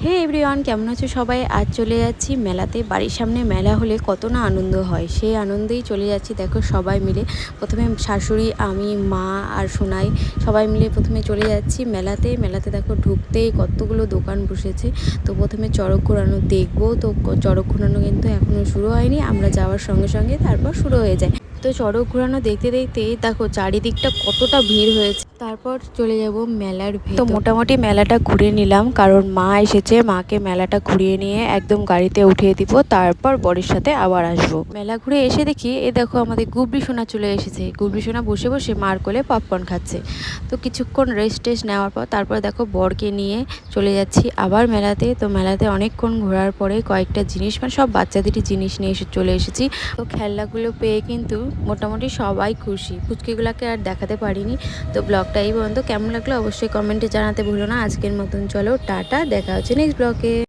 হে everyone, কেমন আছো সবাই? আজ চলে যাচ্ছি মেলাতে। বাড়ির সামনে মেলা হলে কত না আনন্দ হয়, সেই আনন্দেই চলে যাচ্ছি। দেখো সবাই মিলে, প্রথমে শাশুড়ি, আমি, মা আর সোনাই সবাই মিলে প্রথমে চলে যাচ্ছি মেলাতে। মেলাতে দেখো ঢুকতেই কতগুলো দোকান বসেছে। তো প্রথমে চড়ক ঘোরানো দেখবো। তো চড়ক ঘোরানো কিন্তু এখনও শুরু হয়নি, আমরা যাওয়ার সঙ্গে সঙ্গে তারপর শুরু হয়ে যায়। তো চড়ক ঘোরানো দেখতে দেখতেই দেখো চারিদিকটা কতটা ভিড় হয়েছে। তারপর চলে যাব মেলার ভেতর। তো মোটামুটি মেলাটা ঘুরে নিলাম, কারণ মা এসেছে, মাকে মেলাটা ঘুরিয়ে নিয়ে একদম গাড়িতে উঠিয়ে দিব, তারপর বরের সাথে আবার আসবো। মেলা ঘুরে এসে দেখি এ দেখো আমাদের গুবলি সোনা চলে এসেছে। গুবলি সোনা বসে বসে মার কোলে পপকর্ন খাচ্ছে। তো কিছুক্ষণ রেস্ট টেস্ট নেওয়ার পর তারপর দেখো বরকে নিয়ে চলে যাচ্ছি আবার মেলাতে। তো মেলাতে অনেকক্ষণ ঘোরার পরে কয়েকটা জিনিস, মানে সব বাচ্চাদেরই জিনিস নিয়ে চলে এসেছি। তো খেলনাগুলো পেয়ে কিন্তু মোটামুটি সবাই খুশি। পুচকিগুলোকে আর দেখাতে পারিনি। তো ব্লগটা এই পর্যন্ত। কেমন লাগলো অবশ্যই কমেন্টে জানাতে ভুলো না। আজকের মতন চলো টাটা, দেখা হচ্ছে নেক্সট ব্লগে।